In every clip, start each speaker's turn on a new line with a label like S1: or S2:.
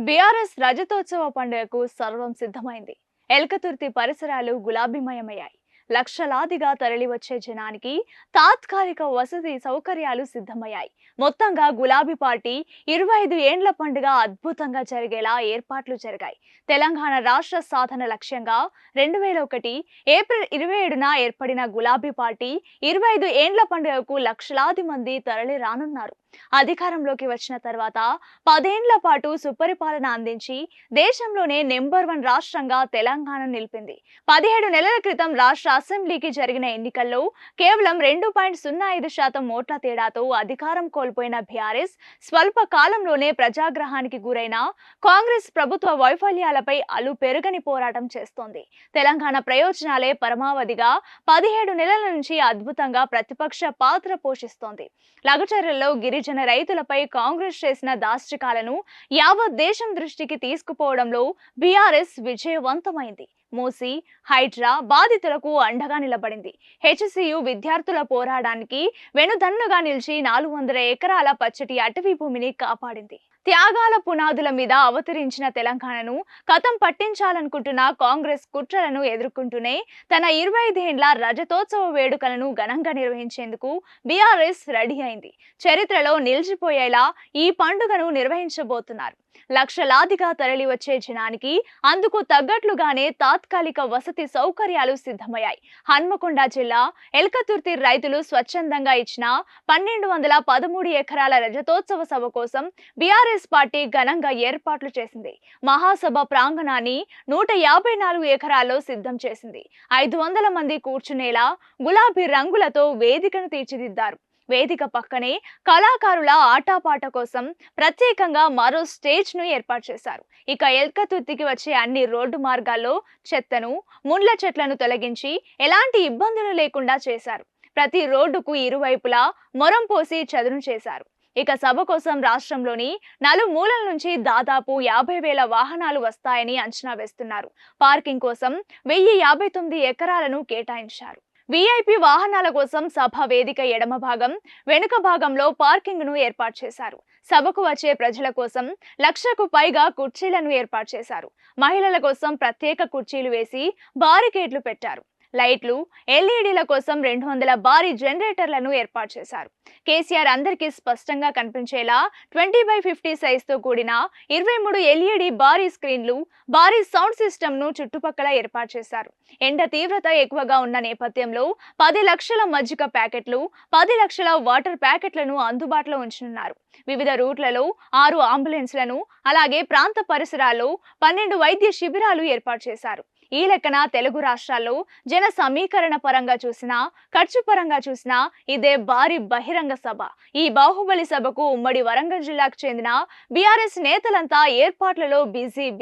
S1: BRS రజతోత్సవ పండుగకు సర్వం సిద్ధమైంది. ఎల్కతుర్తి పరిసరాలు గులాబీమయమయ్యాయి. లక్షలాదిగా తరలివచ్చే జనానికి తాత్కాలిక వసతి సౌకర్యాలు సిద్ధమయ్యాయి. మొత్తంగా గులాబీ పార్టీ 25 ఏండ్ల పండుగ అద్భుతంగా జరిగేలా ఏర్పాట్లు జరిగాయి. తెలంగాణ రాష్ట్ర సాధన లక్ష్యంగా 2001 ఏప్రిల్ 27న ఏర్పడిన గులాబీ పార్టీ 25 ఏండ్ల పండుగకు లక్షలాది మంది తరలి రానున్నారు. అధికారంలోకి వచ్చిన తర్వాత 10 ఏండ్ల పాటు సుపరిపాలన అందించి దేశంలోనే నెంబర్ 1 రాష్ట్రంగా తెలంగాణ నిలిపింది. 17 నెలల క్రితం రాష్ట్ర అసెంబ్లీకి జరిగిన ఎన్నికల్లో కేవలం 2.05% ఓట్ల తేడాతో అధికారం కోల్పోయిన బీఆర్ఎస్ స్వల్ప కాలంలోనే ప్రజాగ్రహానికి గురైన కాంగ్రెస్ ప్రభుత్వ వైఫల్యాలపై అలు పెరుగని పోరాటం చేస్తోంది. తెలంగాణ ప్రయోజనాలే పరమావధిగా 17 నెలల నుంచి అద్భుతంగా ప్రతిపక్ష పాత్ర పోషిస్తోంది. లగచర్లలో గిరిజన రైతులపై కాంగ్రెస్ చేసిన దాష్టికాలను యావత్ దేశం దృష్టికి తీసుకుపోవడంలో బీఆర్ఎస్ విజయవంతమైంది. మూసీ, హైడ్రా బాధితులకు అండగా నిలబడింది. హెచ్సియు విద్యార్థుల పోరాటానికి వెనుదన్నుగా నిలిచి 400 ఎకరాల పచ్చటి అటవీ భూమిని కాపాడింది. త్యాగాల పునాదుల మీద అవతరించిన తెలంగాణను కథం పట్టించాలనుకుంటున్న కాంగ్రెస్ కుట్రలను ఎదుర్కొంటూనే తన 25 ఏండ్ల రజతోత్సవ వేడుకలను ఘనంగా నిర్వహించేందుకు బీఆర్ఎస్ రెడీ అయింది. చరిత్రలో నిలిచిపోయేలా ఈ పండుగను నిర్వహించబోతున్నారు. లక్షలాదిగా తరలి వచ్చే జనానికి అందుకు తగ్గట్లుగానే తాత్కాలిక వసతి సౌకర్యాలు సిద్ధమయ్యాయి. హన్మకొండ జిల్లా ఎల్కతుర్తి రైతులు స్వచ్ఛందంగా ఇచ్చిన 1213 ఎకరాల రజతోత్సవ సభ కోసం బీఆర్ఎస్ పార్టీ ఘనంగా ఏర్పాట్లు చేసింది. మహాసభ ప్రాంగణాన్ని 154 ఎకరాల్లో సిద్ధం చేసింది. 500 మంది కూర్చునేలా గులాబీ రంగులతో వేదికను తీర్చిదిద్దారు. వేదిక పక్కనే కళాకారుల ఆటపాట కోసం ప్రత్యేకంగా మరో స్టేజ్ ను ఏర్పాటు చేశారు. ఇక ఎల్కతుర్తికి వచ్చే అన్ని రోడ్డు మార్గాల్లో చెత్తను, ముండ్ల చెట్లను తొలగించి ఎలాంటి ఇబ్బందులు లేకుండా చేశారు. ప్రతి రోడ్డుకు ఇరువైపులా మొరం పోసి చదును చేశారు. ఇక సభ కోసం రాష్ట్రంలోని నలుమూలల నుంచి దాదాపు 50,000 వాహనాలు వస్తాయని అంచనా వేస్తున్నారు. పార్కింగ్ కోసం 1059 ఎకరాలను కేటాయించారు. వీఐపీ వాహనాల కోసం సభ వేదిక ఎడమ భాగం, వెనుక భాగంలో పార్కింగ్ ను ఏర్పాటు చేశారు. సభకు వచ్చే ప్రజల కోసం 1,00,000కు పైగా కుర్చీలను ఏర్పాటు చేశారు. మహిళల కోసం ప్రత్యేక కుర్చీలు వేసి బారికేడ్లు పెట్టారు. లైట్లు, ఎల్ఈడీల కోసం 200 భారీ జనరేటర్లను ఏర్పాటు చేశారు. కేసీఆర్ అందరికీ స్పష్టంగా కనిపించేలా 20x50 సైజుతో కూడిన 23 ఎల్ఈడీ భారీ స్క్రీన్లు, భారీ సౌండ్ సిస్టమ్ ను చుట్టుపక్కల ఏర్పాటు చేశారు. ఎండ తీవ్రత ఎక్కువగా ఉన్న నేపథ్యంలో 10 లక్షల మజ్జిగ ప్యాకెట్లు, 10 లక్షల వాటర్ ప్యాకెట్లను అందుబాటులో ఉంచనున్నారు. వివిధ రూట్లలో 6 అంబులెన్స్లను, అలాగే ప్రాంత పరిసరాల్లో 12 వైద్య శిబిరాలు ఏర్పాటు చేశారు. ఈ లెక్కన తెలుగు రాష్ట్రాల్లో జన సమీకరణ పరంగా చూసినా, ఖర్చు పరంగా చూసినా ఇదే భారీ బహిరంగ సభ. ఈ బాహుబలి సభకు ఉమ్మడి వరంగల్ జిల్లాకు చెందిన బీఆర్ఎస్ నేతలంతా ఏర్పాట్లలో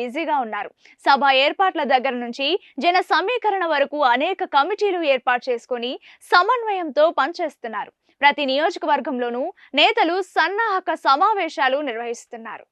S1: బిజీగా ఉన్నారు. సభ ఏర్పాట్ల దగ్గర నుంచి జన సమీకరణ వరకు అనేక కమిటీలు ఏర్పాటు చేసుకుని సమన్వయంతో పనిచేస్తున్నారు. ప్రతి నియోజకవర్గంలోనూ నేతలు సన్నాహక సమావేశాలు నిర్వహిస్తున్నారు.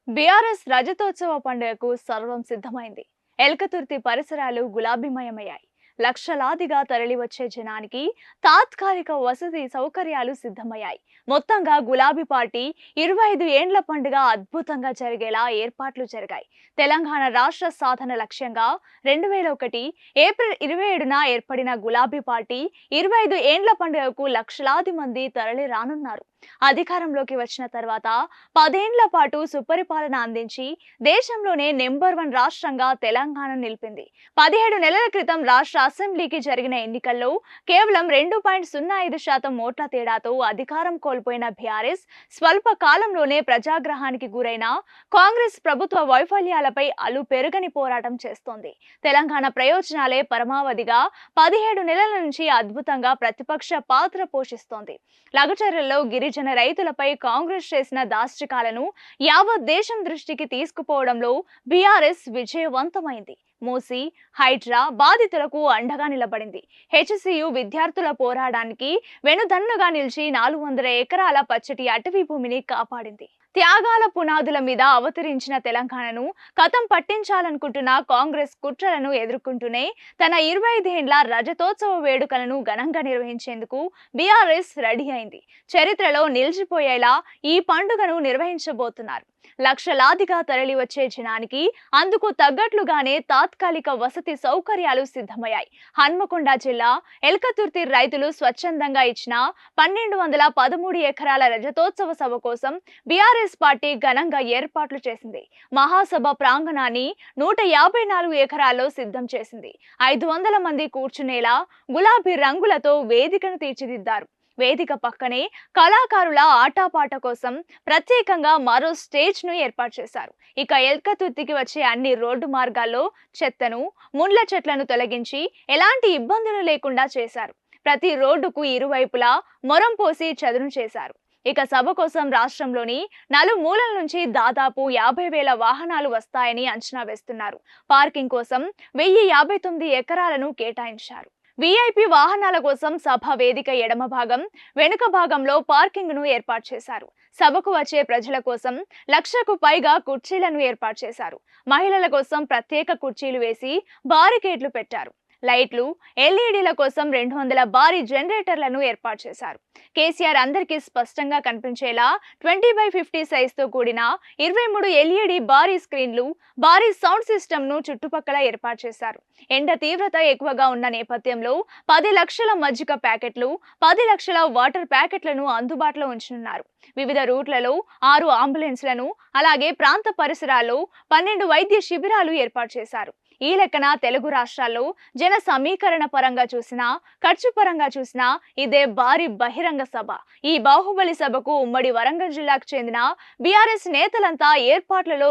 S1: బీఆర్ఎస్ రజతోత్సవ పండుగకు సర్వం సిద్ధమైంది. ఎల్కతుర్తి పరిసరాలు గులాబీమయమయ్యాయి. లక్షలాదిగా తరలివచ్చే జనానికి తాత్కాలిక వసతి సౌకర్యాలు సిద్ధమయ్యాయి. మొత్తంగా గులాబీ పార్టీ 25 ఏండ్ల పండుగ అద్భుతంగా జరిగేలా ఏర్పాట్లు జరిగాయి. తెలంగాణ రాష్ట్ర సాధన లక్ష్యంగా 2001 ఏప్రిల్ 27న ఏర్పడిన గులాబీ పార్టీ 25 ఏండ్ల పండుగకు లక్షలాది మంది తరలి రానున్నారు. అధికారంలోకి వచ్చిన తర్వాత 10 ఏండ్ల పాటు సుపరిపాలన అందించి దేశంలోనే నెంబర్ 1 రాష్ట్రంగా తెలంగాణ నిలిపింది. 17 నెలల క్రితం రాష్ట్ర అసెంబ్లీకి జరిగిన ఎన్నికల్లో కేవలం 2.05% ఓట్ల తేడాతో అధికారం కోల్పోయిన బీఆర్ఎస్ స్వల్ప కాలంలోనే ప్రజాగ్రహానికి గురైన కాంగ్రెస్ ప్రభుత్వ వైఫల్యాలపై అలు పెరుగని పోరాటం చేస్తోంది. తెలంగాణ ప్రయోజనాలే పరమావధిగా 17 నెలల నుంచి అద్భుతంగా ప్రతిపక్ష పాత్ర పోషిస్తోంది. లగచర్లలో గిరిజన రైతులపై కాంగ్రెస్ చేసిన దాష్టికాలను యావత్ దేశం దృష్టికి తీసుకుపోవడంలో బీఆర్ఎస్ విజయవంతమైంది. మూసీ, హైడ్రా బాధితులకు అండగా నిలబడింది. హెచ్సియు విద్యార్థుల పోరాటానికి వెనుదన్నుగా నిలిచి 400 ఎకరాల పచ్చటి అటవీ భూమిని కాపాడింది. త్యాగాల పునాదుల మీద అవతరించిన తెలంగాణను కథం పట్టించాలనుకుంటున్న కాంగ్రెస్ కుట్రలను ఎదుర్కొంటూనే తన 25 ఏండ్ల రజతోత్సవ వేడుకలను ఘనంగా నిర్వహించేందుకు బీఆర్ఎస్ రెడీ అయింది. చరిత్రలో నిలిచిపోయేలా ఈ పండుగను నిర్వహించబోతున్నారు. లక్షలాదిగా తరలివచ్చే జనానికి అందుకు తగ్గట్లుగానే తాత్కాలిక వసతి సౌకర్యాలు సిద్ధమయ్యాయి. హన్మకొండ జిల్లా ఎల్కతుర్తి రైతులు స్వచ్ఛందంగా ఇచ్చిన 1213 ఎకరాల రజతోత్సవ సభ కోసం బీఆర్ఎస్ పార్టీ ఘనంగా ఏర్పాట్లు చేసింది. మహాసభ ప్రాంగణాన్ని 154 ఎకరాల్లో సిద్ధం చేసింది. 500 మంది కూర్చునేలా గులాబీ రంగులతో వేదికను తీర్చిదిద్దారు. వేదిక పక్కనే కళాకారుల ఆటపాట కోసం ప్రత్యేకంగా మరో స్టేజ్ ను ఏర్పాటు చేశారు. ఇక ఎల్కతుర్తికి వచ్చే అన్ని రోడ్డు మార్గాల్లో చెత్తను, ముళ్ళ చెట్లను తొలగించి ఎలాంటి ఇబ్బందులు లేకుండా చేశారు. ప్రతి రోడ్డుకు ఇరువైపులా మొరం పోసి చదును చేశారు. ఇక సభ కోసం రాష్ట్రంలోని నలుమూలల నుంచి దాదాపు 50,000 వాహనాలు వస్తాయని అంచనా వేస్తున్నారు. పార్కింగ్ కోసం 1059 ఎకరాలను కేటాయించారు. వీఐపీ వాహనాల కోసం సభ వేదిక ఎడమ భాగం, వెనుక భాగంలో పార్కింగ్ ను ఏర్పాటు చేశారు. సభకు వచ్చే ప్రజల కోసం 1,00,000కు పైగా కుర్చీలను ఏర్పాటు చేశారు. మహిళల కోసం ప్రత్యేక కుర్చీలు వేసి బారికేడ్లు పెట్టారు. లైట్లు, ఎల్ఈడీల కోసం 200 భారీ జనరేటర్లను ఏర్పాటు చేశారు. కేసీఆర్ అందరికీ స్పష్టంగా కనిపించేలా 20x50 సైజుతో కూడిన 23 ఎల్ఈడీ భారీ స్క్రీన్లు, భారీ సౌండ్ సిస్టమ్ ను చుట్టుపక్కల ఏర్పాటు చేశారు. ఎండ తీవ్రత ఎక్కువగా ఉన్న నేపథ్యంలో 10 లక్షల మజ్జిగ ప్యాకెట్లు, 10 లక్షల వాటర్ ప్యాకెట్లను అందుబాటులో ఉంచనున్నారు. వివిధ రూట్లలో 6 అంబులెన్స్లను, అలాగే ప్రాంత పరిసరాల్లో 12 వైద్య శిబిరాలు ఏర్పాటు చేశారు. ఈ లెక్కన తెలుగు రాష్ట్రాల్లో జన సమీకరణ పరంగా చూసినా, ఖర్చు పరంగా చూసినా ఇదే భారీ బహిరంగ సభ. ఈ బాహుబలి సభకు ఉమ్మడి వరంగల్ జిల్లాకు చెందిన బీఆర్ఎస్ నేతలంతా ఏర్పాట్లలో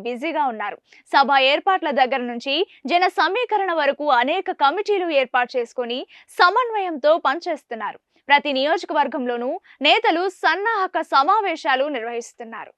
S1: బిజీగా ఉన్నారు. సభ ఏర్పాట్ల దగ్గర నుంచి జన సమీకరణ వరకు అనేక కమిటీలు ఏర్పాటు చేసుకొని సమన్వయంతో పనిచేస్తున్నారు. ప్రతి నియోజకవర్గంలోనూ నేతలు సన్నాహక సమావేశాలు నిర్వహిస్తున్నారు.